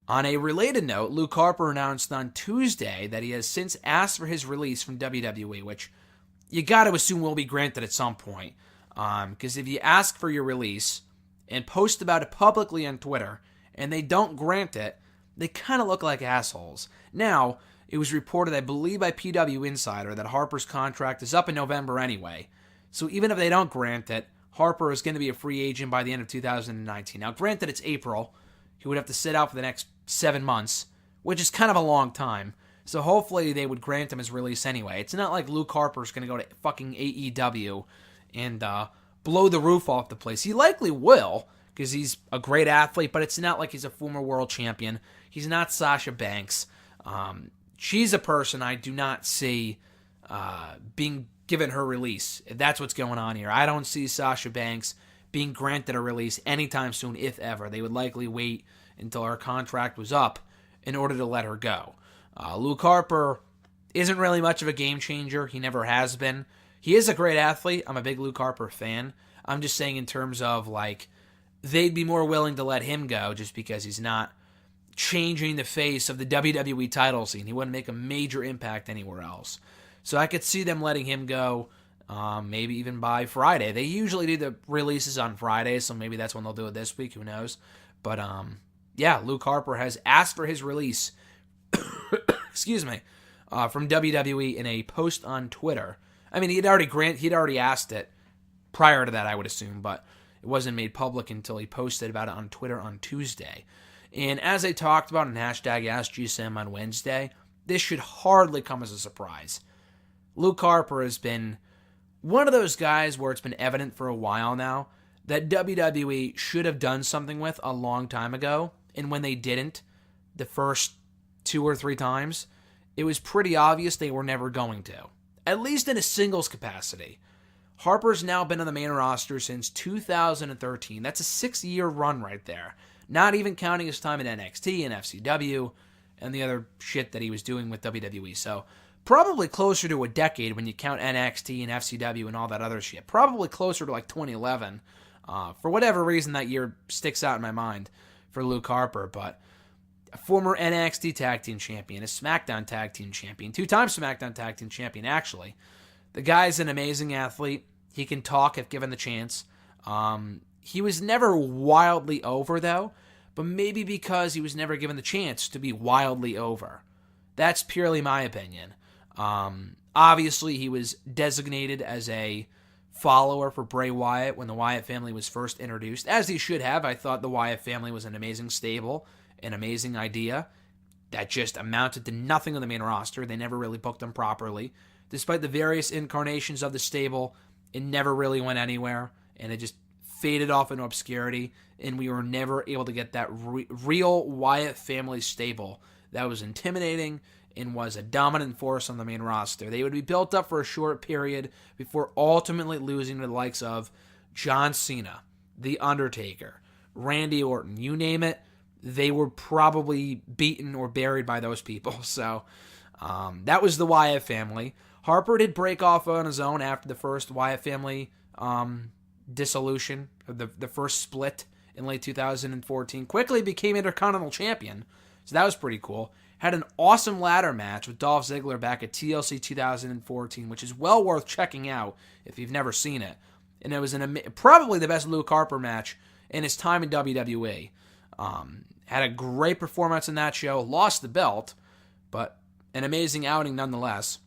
On a related note, Luke Harper announced on Tuesday that he has since asked for his release from WWE, which you got to assume will be granted at some point. Because if you ask for your release and post about it publicly on Twitter and they don't grant it, they kind of look like assholes. Now, it was reported, I believe by PW Insider, that Harper's contract is up in November anyway. So even if they don't grant it, Harper is going to be a free agent by the end of 2019. Now, granted, it's April. He would have to sit out for the next 7 months, which is kind of a long time. So hopefully they would grant him his release anyway. It's not like Luke Harper's going to go to fucking AEW and blow the roof off the place. He likely will, because he's a great athlete, but it's not like he's a former world champion. He's not Sasha Banks. She's a person I do not see being given her release. That's what's going on here. I don't see Sasha Banks being granted a release anytime soon, if ever. They would likely wait until her contract was up in order to let her go. Luke Harper isn't really much of a game changer. He never has been. He is a great athlete. I'm a big Luke Harper fan. I'm just saying in terms of, like, they'd be more willing to let him go just because he's not changing the face of the WWE title scene. He wouldn't make a major impact anywhere else. So I could see them letting him go maybe even by Friday. They usually do the releases on Fridays, so maybe that's when they'll do it this week. Who knows? But, yeah, Luke Harper has asked for his release excuse me, from WWE in a post on Twitter. I mean, he'd already asked it prior to that, I would assume, but it wasn't made public until he posted about it on Twitter on Tuesday. And as I talked about in hashtag AskGSM on Wednesday, this should hardly come as a surprise. Luke Harper has been one of those guys where it's been evident for a while now that WWE should have done something with a long time ago, and when they didn't, the first 2 or 3 times, it was pretty obvious they were never going to, at least in a singles capacity. Harper's now been on the main roster since 2013. That's a 6-year run right there, not even counting his time in NXT and FCW and the other shit that he was doing with WWE. So probably closer to a decade when you count NXT and FCW and all that other shit. Probably closer to like 2011. For whatever reason, that year sticks out in my mind for Luke Harper, but a former NXT Tag Team Champion, a SmackDown Tag Team Champion, 2-time SmackDown Tag Team Champion, actually. The guy's an amazing athlete. He can talk if given the chance. He was never wildly over, though, but maybe because he was never given the chance to be wildly over. That's purely my opinion. Obviously, he was designated as a follower for Bray Wyatt when the Wyatt family was first introduced, as he should have. I thought the Wyatt family was an amazing stable, an amazing idea that just amounted to nothing on the main roster. They never really booked them properly. Despite the various incarnations of the stable, it never really went anywhere, and it just faded off into obscurity, and we were never able to get that real Wyatt family stable that was intimidating and was a dominant force on the main roster. They would be built up for a short period before ultimately losing to the likes of John Cena, The Undertaker, Randy Orton, you name it, they were probably beaten or buried by those people. So that was the Wyatt family. Harper did break off on his own after the first Wyatt family dissolution, the first split in late 2014. Quickly became Intercontinental Champion, so that was pretty cool. Had an awesome ladder match with Dolph Ziggler back at TLC 2014, which is well worth checking out if you've never seen it. And it was probably the best Luke Harper match in his time in WWE. Had a great performance in that show, lost the belt, but an amazing outing nonetheless.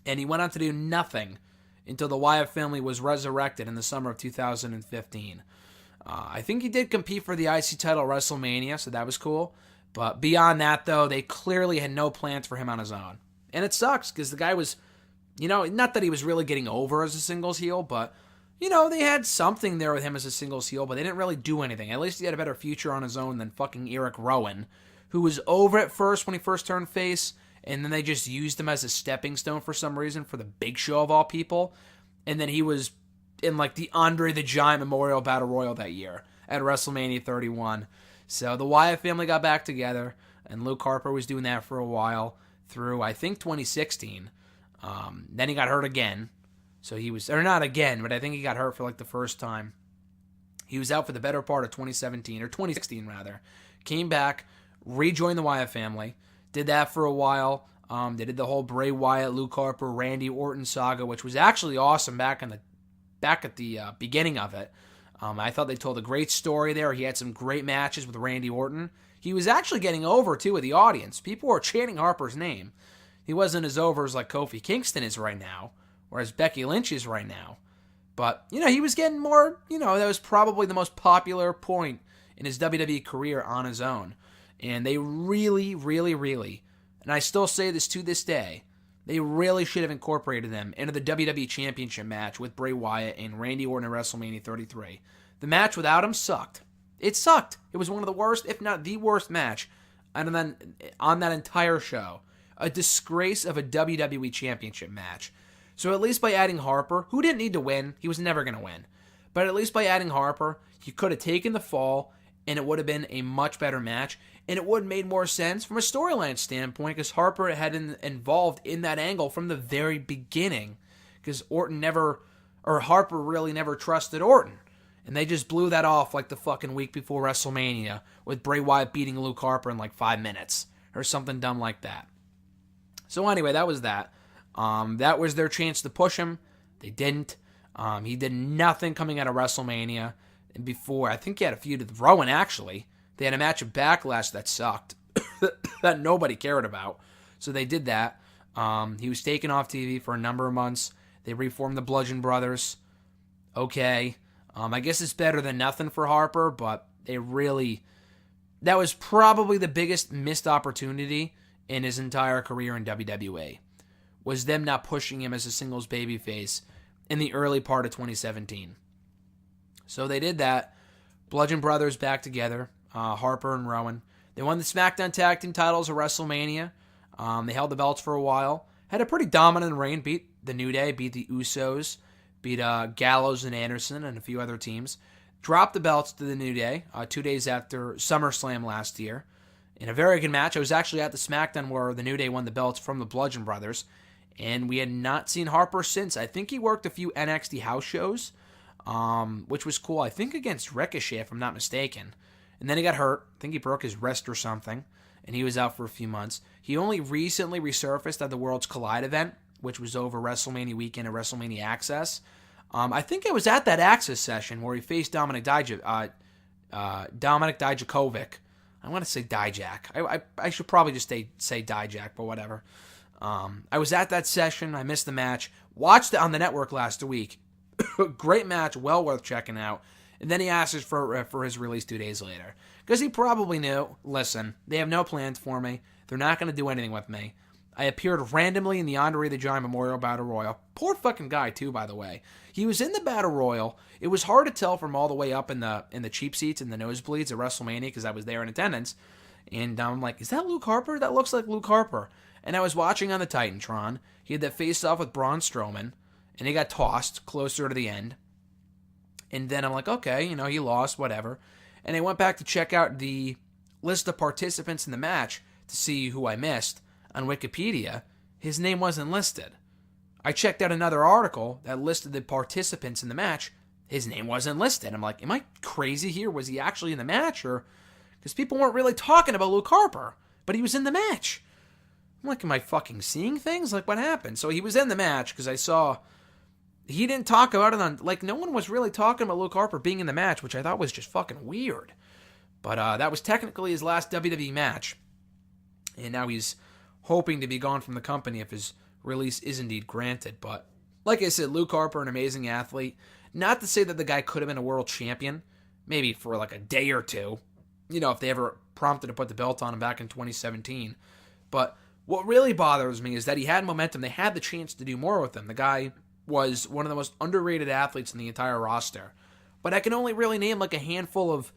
And he went on to do nothing until the Wyatt family was resurrected in the summer of 2015. I think he did compete for the IC title at WrestleMania, so that was cool. But beyond that, though, they clearly had no plans for him on his own. And it sucks, because the guy was, not that he was really getting over as a singles heel, but, they had something there with him as a singles heel, but they didn't really do anything. At least he had a better future on his own than fucking Eric Rowan, who was over at first when he first turned face, and then they just used him as a stepping stone for some reason for the Big Show of all people. And then he was in, like, the Andre the Giant Memorial Battle Royal that year at WrestleMania 31. So the Wyatt family got back together, and Luke Harper was doing that for a while through, I think, 2016. Then he got hurt again. So he was, or not again, but I think he got hurt for like the first time. He was out for the better part of 2017, or 2016 rather. Came back, rejoined the Wyatt family. Did that for a while. They did the whole Bray Wyatt, Luke Harper, Randy Orton saga, which was actually awesome back at the beginning of it. I thought they told a great story there. He had some great matches with Randy Orton. He was actually getting over, too, with the audience. People were chanting Harper's name. He wasn't as over as like Kofi Kingston is right now, or as Becky Lynch is right now. But, he was getting more, that was probably the most popular point in his WWE career on his own. And they really, really, really, and I still say this to this day, they really should have incorporated them into the WWE Championship match with Bray Wyatt and Randy Orton at WrestleMania 33. The match without him sucked. It sucked. It was one of the worst, if not the worst match on that entire show. A disgrace of a WWE Championship match. So at least by adding Harper, who didn't need to win, he was never going to win. But at least by adding Harper, he could have taken the fall, and it would have been a much better match. And it would have made more sense from a storyline standpoint because Harper had involved in that angle from the very beginning. Because Harper really never trusted Orton. And they just blew that off like the fucking week before WrestleMania with Bray Wyatt beating Luke Harper in like 5 minutes. Or something dumb like that. So anyway, that was that. That was their chance to push him. They didn't. He did nothing coming out of WrestleMania. And before, I think he had a feud with Rowan, actually. They had a match of Backlash that sucked. That nobody cared about. So they did that. He was taken off TV for a number of months. They reformed the Bludgeon Brothers. Okay. I guess it's better than nothing for Harper, but that was probably the biggest missed opportunity in his entire career in WWE. Was them not pushing him as a singles babyface in the early part of 2017. So they did that. Bludgeon Brothers back together. Harper and Rowan. They won the SmackDown Tag Team titles at WrestleMania. They held the belts for a while. Had a pretty dominant reign. Beat the New Day. Beat the Usos. Beat Gallows and Anderson and a few other teams. Dropped the belts to the New Day 2 days after SummerSlam last year. In a very good match. I was actually at the SmackDown where the New Day won the belts from the Bludgeon Brothers. And we had not seen Harper since. I think he worked a few NXT house shows. Which was cool. I think against Ricochet, if I'm not mistaken. And then he got hurt. I think he broke his wrist or something. And he was out for a few months. He only recently resurfaced at the Worlds Collide event, which was over WrestleMania weekend at WrestleMania Access. I think it was at that Access session where he faced Dominic Dijakovic. I want to say Dijak. I should probably just say Dijak, but whatever. I was at that session. I missed the match. Watched it on the network last week. Great match. Well worth checking out. And then he asks for his release 2 days later. Because he probably knew, listen, they have no plans for me. They're not going to do anything with me. I appeared randomly in the Andre the Giant Memorial Battle Royal. Poor fucking guy, too, by the way. He was in the Battle Royal. It was hard to tell from all the way up in the cheap seats and the nosebleeds at WrestleMania because I was there in attendance. And I'm like, is that Luke Harper? That looks like Luke Harper. And I was watching on the Titantron. He had that face-off with Braun Strowman. And he got tossed closer to the end. And then I'm like, okay, he lost, whatever. And I went back to check out the list of participants in the match to see who I missed. On Wikipedia, his name wasn't listed. I checked out another article that listed the participants in the match. His name wasn't listed. I'm like, am I crazy here? Was he actually in the match? Or because people weren't really talking about Luke Harper, but he was in the match. I'm like, am I fucking seeing things? Like, what happened? So he was in the match because I saw he didn't talk about it on, like, no one was really talking about Luke Harper being in the match, which I thought was just fucking weird. But that was technically his last WWE match. And now he's hoping to be gone from the company if his release is indeed granted. But like I said, Luke Harper, an amazing athlete. Not to say that the guy could have been a world champion, maybe for like a day or two, if they ever prompted to put the belt on him back in 2017. But what really bothers me is that he had momentum. They had the chance to do more with him. The guy was one of the most underrated athletes in the entire roster. But I can only really name like a handful of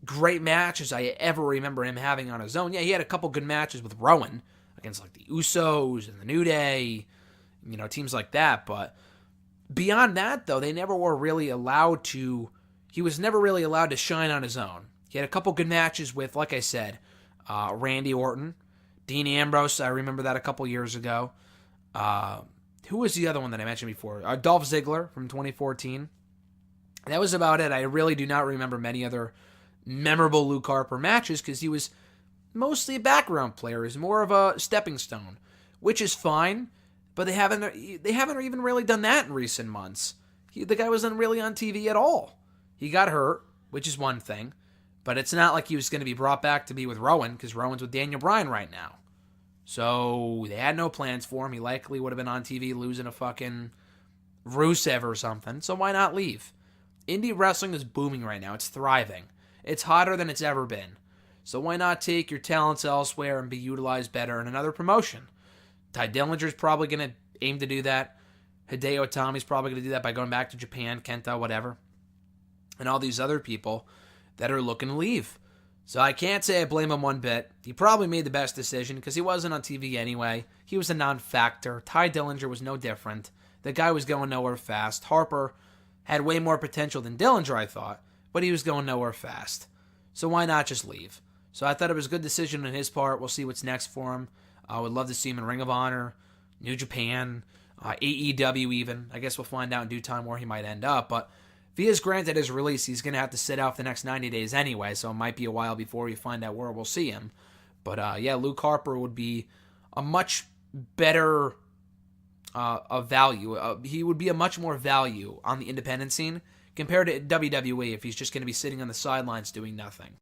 great matches I ever remember him having on his own. Yeah, he had a couple good matches with Rowan against like the Usos and the New Day, teams like that. But beyond that, though, he was never really allowed to shine on his own. He had a couple good matches with, like I said, Randy Orton, Dean Ambrose. I remember that a couple years ago. Who was the other one that I mentioned before? Dolph Ziggler from 2014. That was about it. I really do not remember many other memorable Luke Harper matches because he was mostly a background player. He's more of a stepping stone, which is fine, but they haven't even really done that in recent months. The guy wasn't really on TV at all. He got hurt, which is one thing, but it's not like he was going to be brought back to be with Rowan, because Rowan's with Daniel Bryan right now. So they had no plans for him. He likely would have been on TV losing a fucking Rusev or something, so why not leave? Indie wrestling is booming right now. It's thriving. It's hotter than it's ever been. So why not take your talents elsewhere and be utilized better in another promotion? Ty Dillinger's probably going to aim to do that. Hideo Itami's probably going to do that by going back to Japan, Kenta, whatever. And all these other people that are looking to leave. So I can't say I blame him one bit. He probably made the best decision because he wasn't on TV anyway. He was a non-factor. Ty Dillinger was no different. The guy was going nowhere fast. Harper had way more potential than Dillinger, I thought, but he was going nowhere fast. So why not just leave? So I thought it was a good decision on his part. We'll see what's next for him. I would love to see him in Ring of Honor, New Japan, AEW even. I guess we'll find out in due time where he might end up, but if he is granted his release, he's going to have to sit out for the next 90 days anyway, so it might be a while before we find out where we'll see him. But yeah, Luke Harper would be a much better value. He would be a much more value on the independent scene compared to WWE if he's just going to be sitting on the sidelines doing nothing.